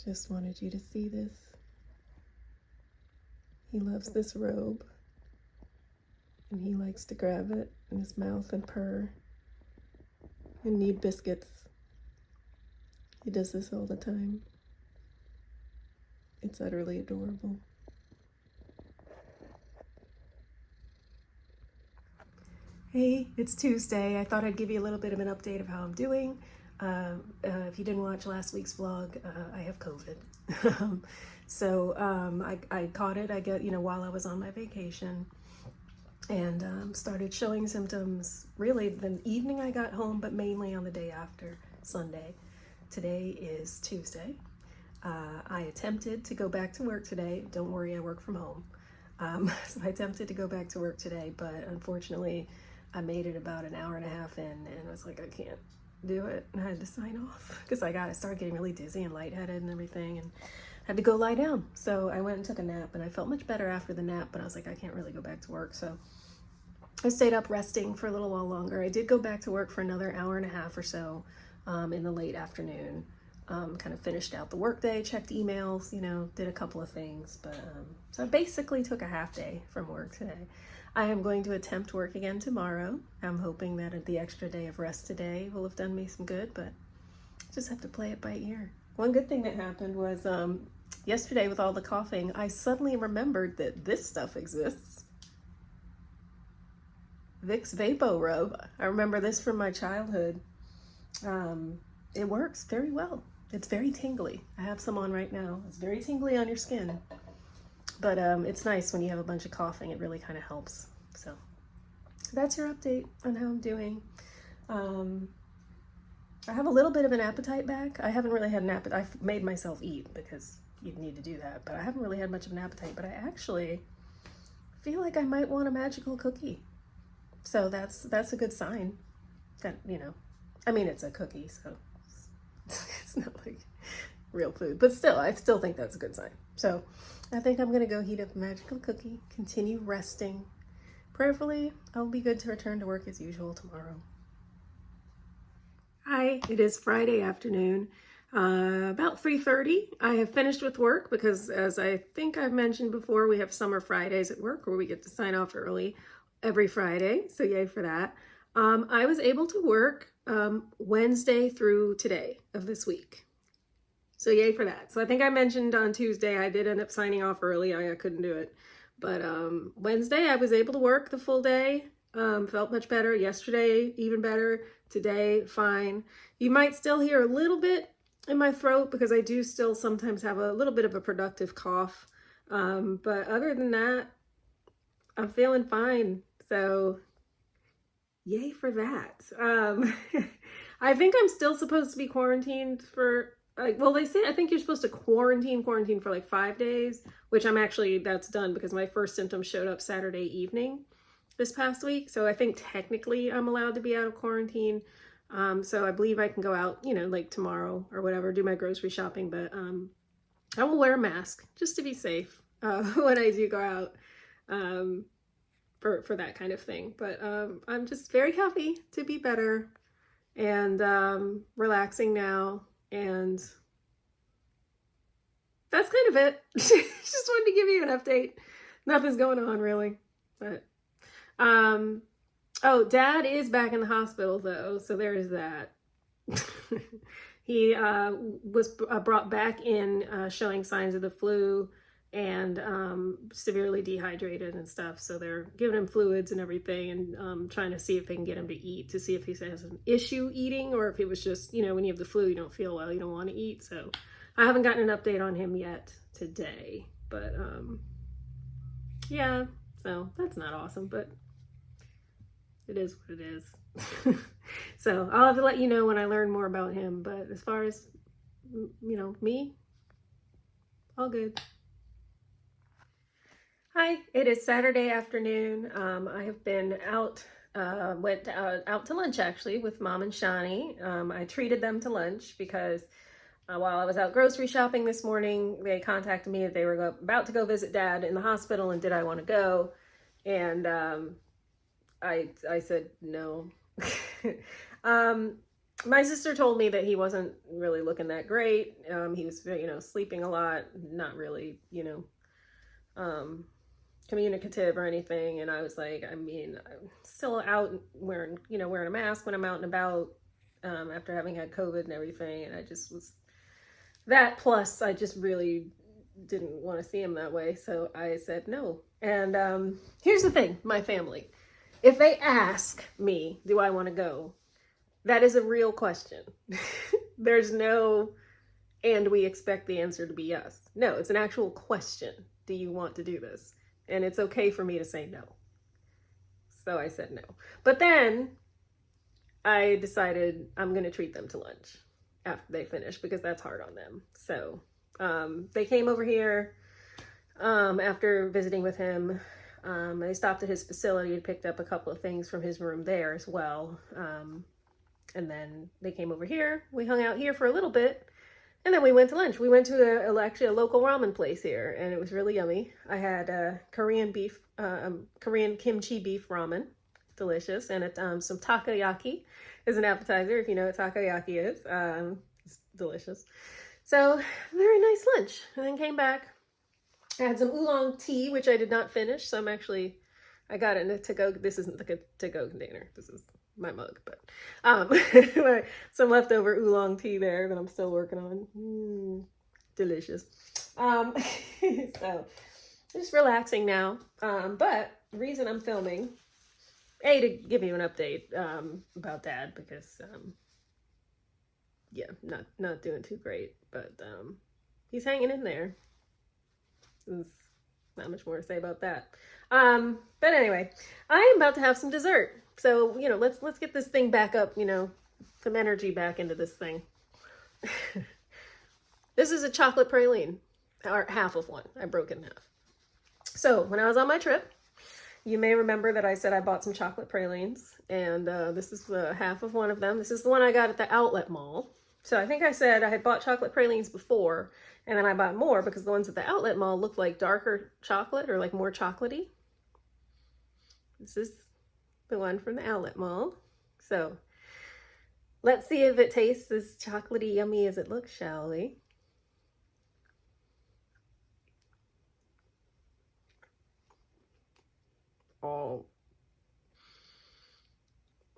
Just wanted you to see this. He loves this robe, and he likes to grab it in his mouth and purr and need biscuits. He does this all the time. It's utterly adorable. Hey, it's Tuesday. I thought I'd give you a little bit of an update of how I'm doing. If you didn't watch last week's vlog, I have COVID. I caught it, while I was on my vacation, and started showing symptoms really the evening I got home, but mainly on the day after, Sunday. Today is Tuesday. I attempted to go back to work today. Don't worry, I work from home. So I attempted to go back to work today, but unfortunately I made it about an hour and a half in and was like, I can't do it. And I had to sign off because I started getting really dizzy and lightheaded and everything, and had to go lie down. So I went and took a nap, and I felt much better after the nap, but I was like, I can't really go back to work. So I stayed up resting for a little while longer. I did go back to work for another hour and a half or so in the late afternoon. Kind of finished out the workday, checked emails, did a couple of things, but so I basically took a half day from work today. I am going to attempt work again tomorrow. I'm hoping that the extra day of rest today will have done me some good, but just have to play it by ear. One good thing that happened was yesterday with all the coughing, I suddenly remembered that this stuff exists. Vicks Vapo Rub. I remember this from my childhood. It works very well. It's very tingly. I have some on right now. It's very tingly on your skin. But it's nice when you have a bunch of coughing. It really kind of helps. So that's your update on how I'm doing. I have a little bit of an appetite back. I haven't really had an appetite. I've made myself eat because you need to do that. But I haven't really had much of an appetite. But I actually feel like I might want a magical cookie. So that's a good sign. That, I mean, it's a cookie, so it's not like real food, but still, I still think that's a good sign. So I think I'm gonna go heat up a magical cookie, continue resting. Prayerfully, I'll be good to return to work as usual tomorrow. Hi, it is Friday afternoon, about 3:30. I have finished with work because, as I think I've mentioned before, we have summer Fridays at work where we get to sign off early every Friday, so yay for that. I was able to work Wednesday through today of this week. So yay for that. So I think I mentioned on Tuesday I did end up signing off early. I couldn't do it. But Wednesday I was able to work the full day. Felt much better. Yesterday even better. Today fine. You might still hear a little bit in my throat because I do still sometimes have a little bit of a productive cough. But other than that, I'm feeling fine. So yay for that. I think I'm still supposed to be quarantined for, well, they say, I think you're supposed to quarantine for like 5 days, which that's done because my first symptoms showed up Saturday evening this past week. So I think technically I'm allowed to be out of quarantine. So I believe I can go out, like tomorrow or whatever, do my grocery shopping, but I will wear a mask just to be safe when I do go out. For that kind of thing. But I'm just very happy to be better and relaxing now, and that's kind of it. Just wanted to give you an update. Nothing's going on really, but oh, Dad is back in the hospital though, so there's that. He was brought back in showing signs of the flu and severely dehydrated and stuff. So they're giving him fluids and everything, and trying to see if they can get him to eat, to see if he has an issue eating, or if it was just, when you have the flu, you don't feel well, you don't want to eat. So I haven't gotten an update on him yet today, but yeah, so that's not awesome, but it is what it is. So I'll have to let you know when I learn more about him, but as far as, me, all good. Hi, it is Saturday afternoon. I have been went out to lunch actually with Mom and Shani. I treated them to lunch because while I was out grocery shopping this morning, they contacted me that they were about to go visit Dad in the hospital, and did I want to go? And I said no. My sister told me that he wasn't really looking that great. He was, sleeping a lot, not really, um, communicative or anything. And I was like, I mean, I'm still out wearing a mask when I'm out and about, after having had COVID and everything. And I just was that. Plus, I just really didn't want to see him that way. So I said no. And here's the thing, my family, if they ask me, do I want to go? That is a real question. There's no, and we expect the answer to be yes. No, it's an actual question. Do you want to do this? And it's okay for me to say no. So I said no. But then I decided I'm going to treat them to lunch after they finish, because that's hard on them. So they came over here after visiting with him. They stopped at his facility and picked up a couple of things from his room there as well. And then they came over here. We hung out here for a little bit. And then we went to lunch. We went to actually a local ramen place here, and it was really yummy. I had Korean kimchi beef ramen, delicious, and some takoyaki as an appetizer, if you know what takoyaki is. It's delicious. So, very nice lunch. And then came back. I had some oolong tea, which I did not finish, so I got it in a to-go. This isn't the to-go container. This is my mug, but some leftover oolong tea there that I'm still working on. Delicious. So just relaxing now. But the reason I'm filming, to give you an update about Dad, because yeah, not doing too great, but he's hanging in there. There's not much more to say about that. But anyway, I am about to have some dessert. So, let's get this thing back up, some energy back into this thing. This is a chocolate praline, or half of one. I broke it in half. So when I was on my trip, you may remember that I said I bought some chocolate pralines, and this is half of one of them. This is the one I got at the outlet mall. So I think I said I had bought chocolate pralines before, and then I bought more because the ones at the outlet mall looked like darker chocolate, or like more chocolatey. This is the one from the outlet mall. So let's see if it tastes as chocolatey yummy as it looks, shall we? Oh.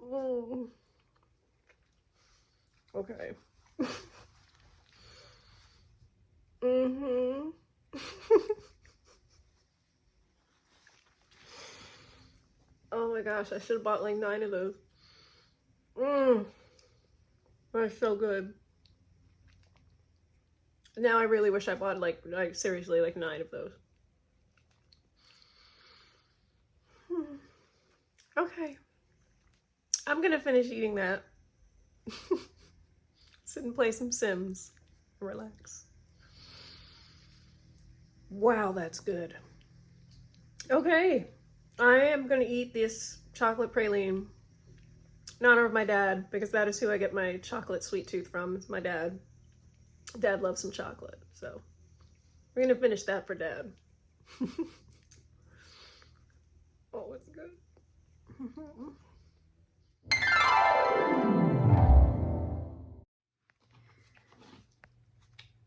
Oh. Okay. Mm-hmm. Oh my gosh, I should have bought like 9 of those. That's so good. Now I really wish I bought like seriously like 9 of those. Okay. I'm gonna finish eating that. Sit and play some Sims. Relax. Wow, that's good. Okay. I am gonna eat this chocolate praline in honor of my dad, because that is who I get my chocolate sweet tooth from. It's my dad. Dad loves some chocolate, so we're gonna finish that for Dad. Oh, it's good.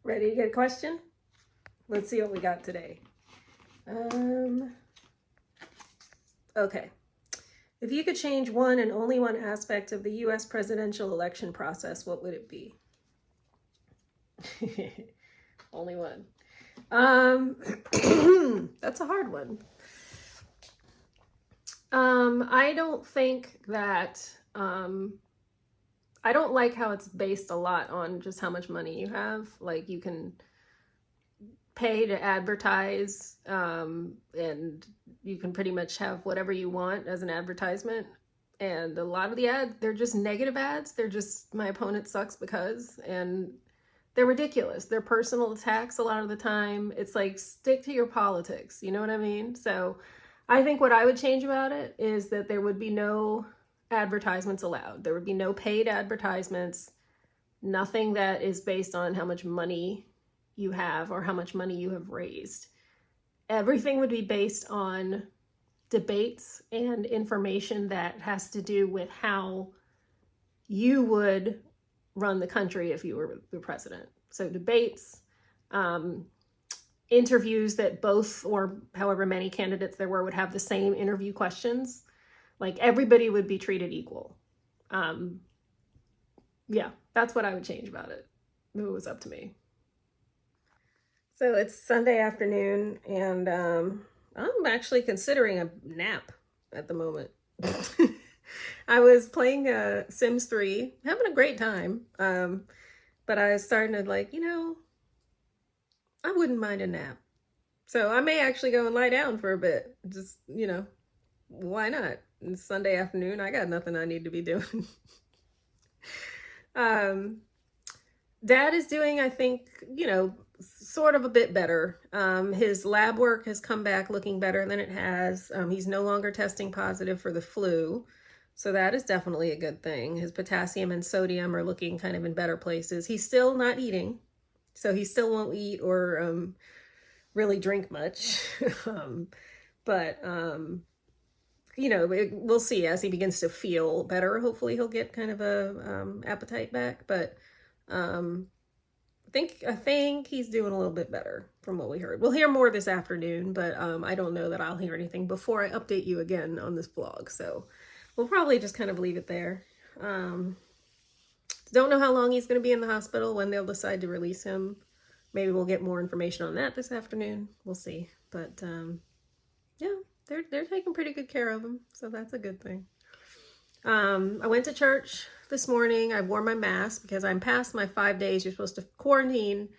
Ready to get a question? Let's see what we got today. Okay. If you could change one and only one aspect of the US presidential election process, what would it be? Only one. That's a hard one. I don't think that, I don't like how it's based a lot on just how much money you have. Like, you can pay to advertise, and you can pretty much have whatever you want as an advertisement. And a lot of the ads, they're just negative ads. They're just, my opponent sucks because, and they're ridiculous. They're personal attacks a lot of the time. It's like, stick to your politics. You know what I mean? So I think what I would change about it is that there would be no advertisements allowed. There would be no paid advertisements, nothing that is based on how much money you have or how much money you have raised. Everything would be based on debates and information that has to do with how you would run the country if you were the president. So debates, interviews that both or however many candidates there were would have the same interview questions. Like everybody would be treated equal. Yeah, that's what I would change about it if it was up to me. So it's Sunday afternoon, and I'm actually considering a nap at the moment. I was playing Sims 3, having a great time, but I was starting to like, I wouldn't mind a nap. So I may actually go and lie down for a bit. Just, why not? It's Sunday afternoon. I got nothing I need to be doing. Dad is doing, I think, sort of a bit better. His lab work has come back looking better than it has. He's no longer testing positive for the flu. So that is definitely a good thing. His potassium and sodium are looking kind of in better places. He's still not eating. So he still won't eat or really drink much. But we'll see as he begins to feel better. Hopefully he'll get kind of a appetite back. But I think he's doing a little bit better from what we heard. We'll hear more this afternoon, but I don't know that I'll hear anything before I update you again on this vlog. So we'll probably just kind of leave it there. Don't know how long he's going to be in the hospital, when they'll decide to release him. Maybe we'll get more information on that this afternoon. We'll see. But yeah, they're taking pretty good care of him, so that's a good thing. I went to church this morning. I wore my mask because I'm past my 5 days. You're supposed to quarantine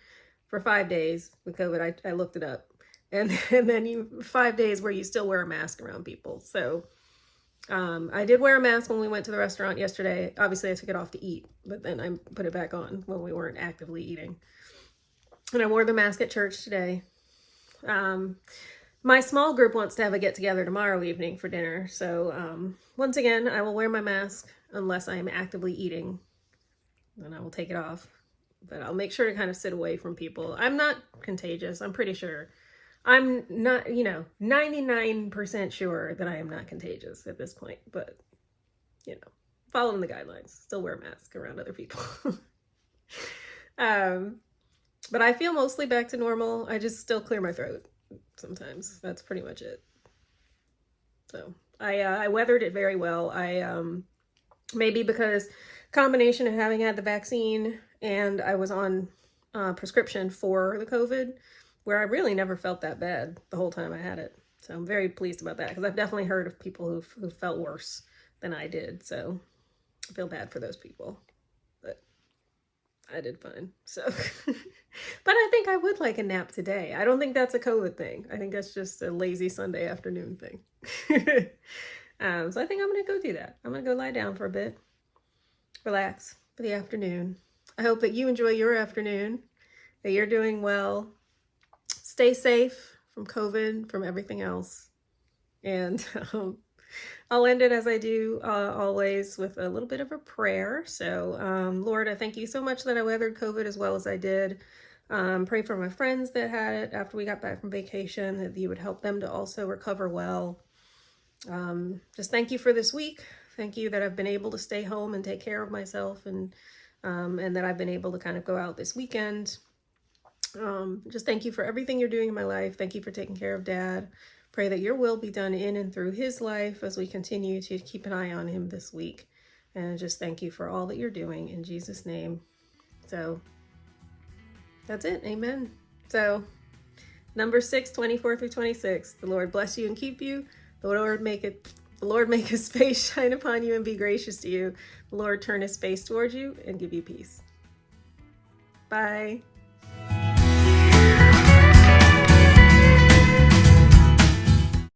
for 5 days with COVID. I looked it up. And then 5 days where you still wear a mask around people. So I did wear a mask when we went to the restaurant yesterday. Obviously I took it off to eat, but then I put it back on when we weren't actively eating. And I wore the mask at church today. My small group wants to have a get-together tomorrow evening for dinner. So once again, I will wear my mask unless I am actively eating. Then I will take it off. But I'll make sure to kind of sit away from people. I'm not contagious, I'm pretty sure. I'm not, 99% sure that I am not contagious at this point. But, following the guidelines. Still wear a mask around other people. But I feel mostly back to normal. I just still clear my throat sometimes. That's pretty much it. So I weathered it very well. Maybe because combination of having had the vaccine and I was on prescription for the COVID, where I really never felt that bad the whole time I had it. So I'm very pleased about that, because I've definitely heard of people who felt worse than I did. So I feel bad for those people. But I did fine. So, but I think I would like a nap today. I don't think that's a COVID thing. I think that's just a lazy Sunday afternoon thing. So I think I'm going to go do that. I'm going to go lie down for a bit, relax for the afternoon. I hope that you enjoy your afternoon, that you're doing well. Stay safe from COVID, from everything else. And I'll end it as I do always with a little bit of a prayer. So, Lord, I thank you so much that I weathered COVID as well as I did. Pray for my friends that had it after we got back from vacation, that you would help them to also recover well. Just thank you for this week. Thank you that I've been able to stay home and take care of myself, and that I've been able to kind of go out this weekend. Just thank you for everything you're doing in my life. Thank you for taking care of Dad. Pray that your will be done in and through his life as we continue to keep an eye on him this week. And just thank you for all that you're doing in Jesus' name. So that's it. Amen. So number 6, 24 through 26. The Lord bless you and keep you. The Lord make his face shine upon you and be gracious to you. The Lord turn his face towards you and give you peace. Bye.